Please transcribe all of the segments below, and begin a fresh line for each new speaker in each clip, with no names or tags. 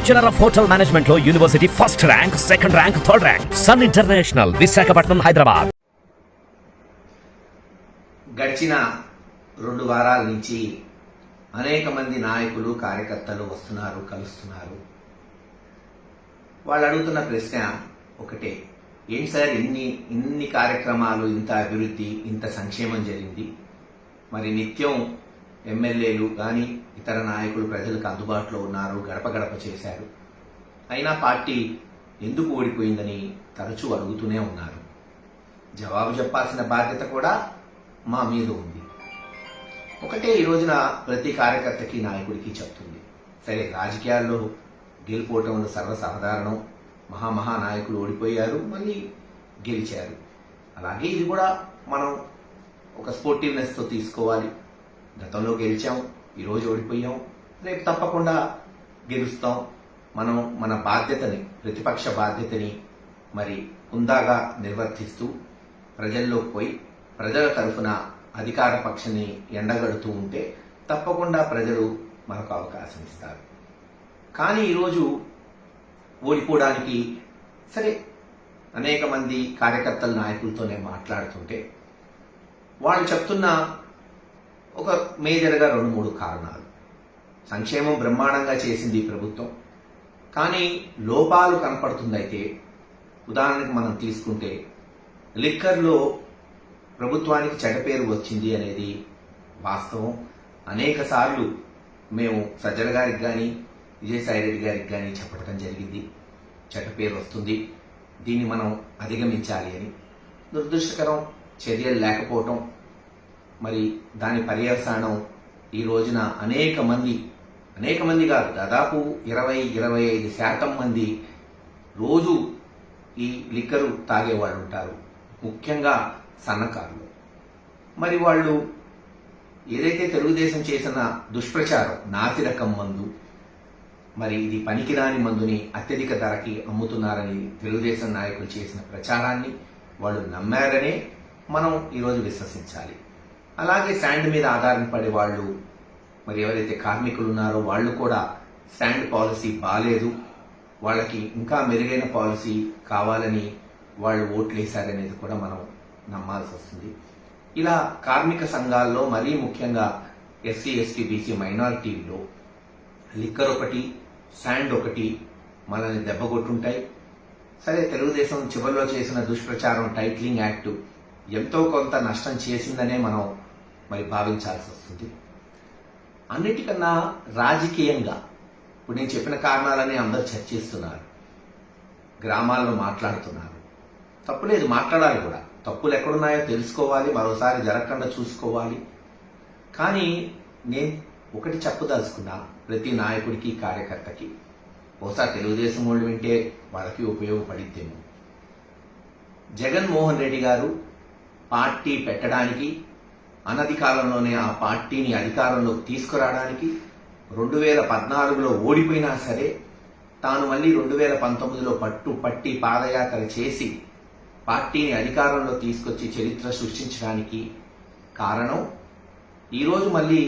Bachelor of hotel management లో university first rank, second rank, third rank. Sun International, Visakhapatnam, Hyderabad.
గడిచిన 2 వారాల నుంచి అనేక మంది నాయకులు, కార్యకర్తలు వస్తున్నారు, కలుస్తున్నారు. వాళ్ళు అడుగుతున్న ప్రశ్న ఒకటే, ఏంటి సార్ ఇన్ని కార్యక్రమాలు, ఇంత అభివృద్ధి, ఇంత సంక్షేమం జరిగింది, మరి నిత్యం ఎమ్మెల్యేలు కానీ ఇతర నాయకులు ప్రజలకు అందుబాటులో ఉన్నారు, గడప గడప చేశారు, అయినా పార్టీ ఎందుకు ఓడిపోయిందని తరచూ అడుగుతూనే ఉన్నారు. జవాబు చెప్పాల్సిన బాధ్యత కూడా మా మీద ఉంది. ఒకటే ఈ రోజున ప్రతి కార్యకర్తకి, నాయకుడికి చెప్తుంది, సరే రాజకీయాల్లో గెలుపోవటంలో సర్వసాధారణం, మహానాయకులు ఓడిపోయారు, మళ్ళీ గెలిచారు. అలాగే ఇది కూడా మనం ఒక స్పోర్టివ్నెస్తో తీసుకోవాలి. గతంలో గెలిచాం, ఈరోజు ఓడిపోయాం, రేపు తప్పకుండా గెలుస్తాం. మనం మన బాధ్యతని, ప్రతిపక్ష బాధ్యతని మరి హుందాగా నిర్వర్తిస్తూ ప్రజల్లోకి పోయి ప్రజల తరఫున అధికార పక్షాన్ని ఎండగడుతూ ఉంటే తప్పకుండా ప్రజలు మనకు అవకాశం ఇస్తారు. కానీ ఈరోజు ఓడిపోవడానికి సరే అనేక మంది కార్యకర్తల నాయకులతోనే మాట్లాడుతుంటే వాళ్ళు చెప్తున్న ఒక మేజర్గా 2-3 కారణాలు. సంక్షేమం బ్రహ్మాండంగా చేసింది ఈ ప్రభుత్వం, కానీ లోపాలు కనపడుతుందైతే ఉదాహరణకు మనం తీసుకుంటే లిక్కర్లో ప్రభుత్వానికి చెడ్డ పేరు వచ్చింది అనేది వాస్తవం. అనేక సార్లు మేము సజ్జల గారికి కానీ విజయసాయి రెడ్డి గారికి కానీ చెప్పడం జరిగింది, చెడ్డ పేరు వస్తుంది, దీన్ని మనం అధిగమించాలి అని. దురదృష్టకరం, చర్యలు లేకపోవటం, మరి దాని పర్యవసానం ఈ రోజున అనేక మంది కాదు, దాదాపు 20-25% మంది రోజు ఈ లిక్కరు తాగేవాళ్ళు ఉంటారు, ముఖ్యంగా సన్నకారులు. మరి వాళ్ళు ఏదైతే తెలుగుదేశం చేసిన దుష్ప్రచారం, నాసిరకం మందు, మరి ఇది పనికిరాని మందుని అత్యధిక ధరకి అమ్ముతున్నారని తెలుగుదేశం నాయకులు చేసిన ప్రచారాన్ని వాళ్ళు నమ్మారనే మనం ఈరోజు విశ్వసించాలి. అలాగే శాండ్ మీద ఆధారపడే వాళ్ళు, మరి ఎవరైతే కార్మికులు ఉన్నారో వాళ్ళు కూడా శాండ్ పాలసీ బాలేదు, వాళ్ళకి ఇంకా మెరుగైన పాలసీ కావాలని వాళ్ళు ఓట్లేశారనేది కూడా మనం నమ్మాల్సి వస్తుంది. ఇలా కార్మిక సంఘాల్లో మరీ ముఖ్యంగా ఎస్సీ, ఎస్టీ, బీసీ మైనారిటీల్లో లిక్కర్ ఒకటి, శాండ్ ఒకటి మనల్ని దెబ్బకొట్టుంటాయి. సరే తెలుగుదేశం చివరిలో చేసిన దుష్ప్రచారం, టైటిలింగ్ యాక్ట్ ఎంతో కొంత నష్టం చేసిందనే మనం మరి భావించాల్సి వస్తుంది. అన్నిటికన్నా రాజకీయంగా ఇప్పుడు నేను చెప్పిన కారణాలని అందరూ చర్చిస్తున్నారు, గ్రామాల్లో మాట్లాడుతున్నారు. తప్పులేదు, మాట్లాడాలి కూడా. తప్పులు ఎక్కడున్నాయో తెలుసుకోవాలి, మరోసారి జరగకుండా చూసుకోవాలి. కానీ నేను ఒకటి చెప్పదలుచుకున్నా ప్రతి నాయకుడికి, కార్యకర్తకి, బహుశా తెలుగుదేశం వాళ్ళు వింటే వాళ్ళకి ఉపయోగపడిద్దేమో. జగన్మోహన్ రెడ్డి గారు పార్టీ పెట్టడానికి, అనతి కాలంలోనే ఆ పార్టీని అధికారంలోకి తీసుకురావడానికి 2014లో ఓడిపోయినా సరే తాను మళ్ళీ 2019లో పట్టి పాదయాత్ర చేసి పార్టీని అధికారంలో తీసుకొచ్చి చరిత్ర సృష్టించడానికి కారణం, ఈరోజు మళ్ళీ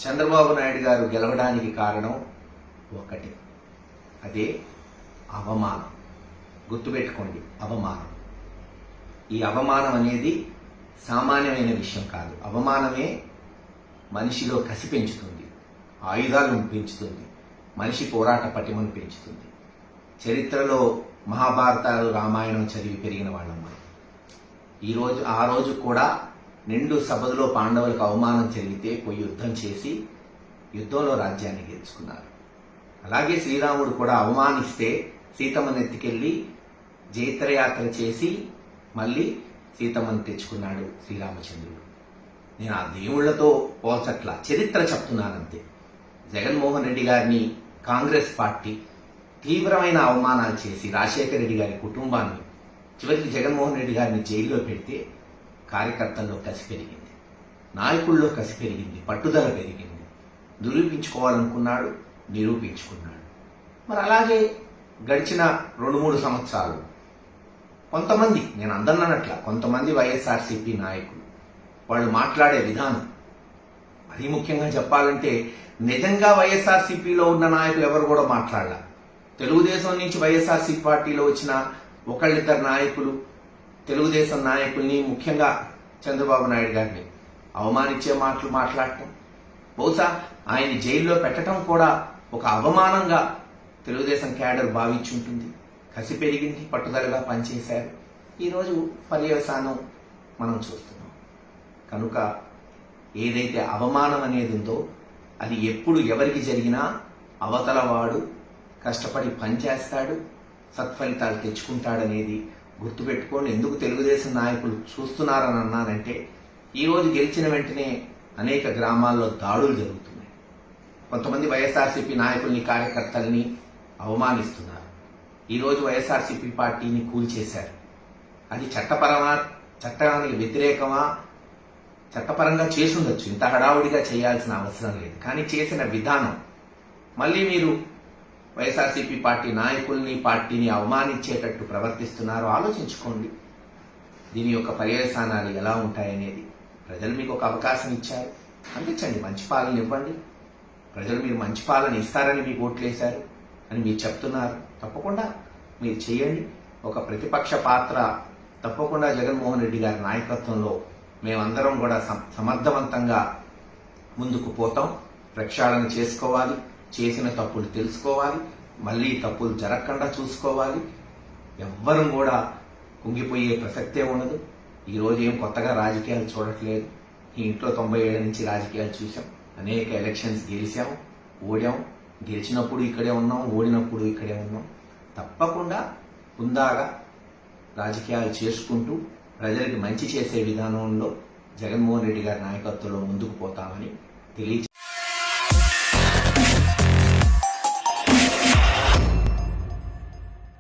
చంద్రబాబు నాయుడు గారు గెలవడానికి కారణం ఒకటి, అదే అవమానం. గుర్తుపెట్టుకోండి, అవమానం. ఈ అవమానం అనేది సామాన్యమైన విషయం కాదు. అవమానమే మనిషిలో కసి పెంచుతుంది, ఆయుధాలను పెంచుతుంది, మనిషి పోరాట పటిమను పెంచుతుంది. చరిత్రలో మహాభారతాలు, రామాయణం చదివి పెరిగిన వాళ్ళం మనం. ఆ రోజు కూడా నిండు సభలో పాండవులకు అవమానం జరిగితే పోయి యుద్ధం చేసి యుద్ధంలో రాజ్యాన్ని గెలుచుకున్నారు. అలాగే శ్రీరాముడు కూడా అవమానిస్తే సీతమ్మను ఎత్తుకెళ్లి జైత్రయాత్ర చేసి మళ్ళీ సీతమ్మను తెచ్చుకున్నాడు శ్రీరామచంద్రుడు. నేను ఆ దేవుళ్లతో పోల్చట్లా, చరిత్ర చెప్తున్నానంతే. జగన్మోహన్ రెడ్డి గారిని కాంగ్రెస్ పార్టీ తీవ్రమైన అవమానాలు చేసి రాజశేఖర రెడ్డి గారి కుటుంబాన్ని, చివరికి జగన్మోహన్ రెడ్డి గారిని జైల్లో పెడితే కార్యకర్తల్లో కసి పెరిగింది, నాయకుల్లో కసి పెరిగింది, పట్టుదల పెరిగింది. నిరూపించుకోవాలనుకున్నాడు, నిరూపించుకున్నాడు. మరి అలాగే గడిచిన 2-3 సంవత్సరాలు కొంతమంది, నేను అందరినట్ల కొంతమంది వైఎస్ఆర్సీపీ నాయకులు వాళ్ళు మాట్లాడే విధానం, మరీ ముఖ్యంగా చెప్పాలంటే నిజంగా వైఎస్ఆర్సీపీలో ఉన్న నాయకులు ఎవరు కూడా మాట్లాడాల. తెలుగుదేశం నుంచి వైఎస్ఆర్సీ పార్టీలో వచ్చిన ఒకళ్ళిద్దరు నాయకులు తెలుగుదేశం నాయకుల్ని, ముఖ్యంగా చంద్రబాబు నాయుడు గారిని అవమానించే మాటలు మాట్లాడటం, బహుశా ఆయన జైల్లో పెట్టడం కూడా ఒక అవమానంగా తెలుగుదేశం క్యాడర్ భావించుంటుంది. కసి పెరిగింది, పట్టుదలగా పనిచేశారు. ఈరోజు పర్యవసానం మనం చూస్తున్నాం. కనుక ఏదైతే అవమానం అనేది ఉందో అది ఎప్పుడు ఎవరికి జరిగినా అవతల వాడు కష్టపడి పనిచేస్తాడు, సత్ఫలితాలు తెచ్చుకుంటాడనేది గుర్తుపెట్టుకోండి. ఎందుకు తెలుగుదేశం నాయకులు చూస్తున్నారని అన్నానంటే, ఈరోజు గెలిచిన వెంటనే అనేక గ్రామాల్లో దాడులు జరుగుతున్నాయి. కొంతమంది వైఎస్ఆర్సీపీ నాయకుల్ని, కార్యకర్తల్ని అవమానిస్తున్నారు. ఈరోజు వైఎస్ఆర్సీపీ పార్టీని కూల్చేశారు. అది చట్టానికి వ్యతిరేకమా? చట్టపరంగా చేసుండొచ్చు, ఇంత హడావుడిగా చేయాల్సిన అవసరం లేదు. కానీ చేసిన విధానం, మళ్ళీ మీరు వైఎస్ఆర్సీపీ పార్టీ నాయకుల్ని, పార్టీని అవమానించేటట్టు ప్రవర్తిస్తున్నారు. ఆలోచించుకోండి. దీని యొక్క పర్యవసానాలు ఎలా ఉంటాయనేది. ప్రజలు మీకు ఒక అవకాశం ఇచ్చారు, అందించండి, మంచి పాలన ఇవ్వండి. ప్రజలు మీరు మంచి పాలన ఇస్తారని మీకు ఓట్లేశారు అని మీరు చెప్తున్నారు. తప్పకుండా మీరు చేయండి. ఒక ప్రతిపక్ష పాత్ర తప్పకుండా జగన్మోహన్ రెడ్డి గారి నాయకత్వంలో మేమందరం కూడా సమర్థవంతంగా ముందుకు పోతాం. ప్రక్షాళన చేసుకోవాలి, చేసిన తప్పులు తెలుసుకోవాలి, మళ్ళీ తప్పులు జరగకుండా చూసుకోవాలి. ఎవ్వరం కూడా కుంగిపోయే ప్రసక్తే ఉండదు. ఈరోజు ఏం కొత్తగా రాజకీయాలు చూడట్లేదు. ఈ ఇంట్లో 97 నుంచి రాజకీయాలు చూసాం. అనేక ఎలక్షన్స్ గెలిచాం, ఓడాం. గెలిచినప్పుడు ఇక్కడే ఉన్నాం, ఓడినప్పుడు ఇక్కడే ఉన్నాం. తప్పకుండా హుందాగా రాజకీయాలు చేసుకుంటూ ప్రజలకు మంచి చేసే విధానంలో జగన్మోహన్ రెడ్డి గారి నాయకత్వంలో ముందుకు పోతామని తెలియ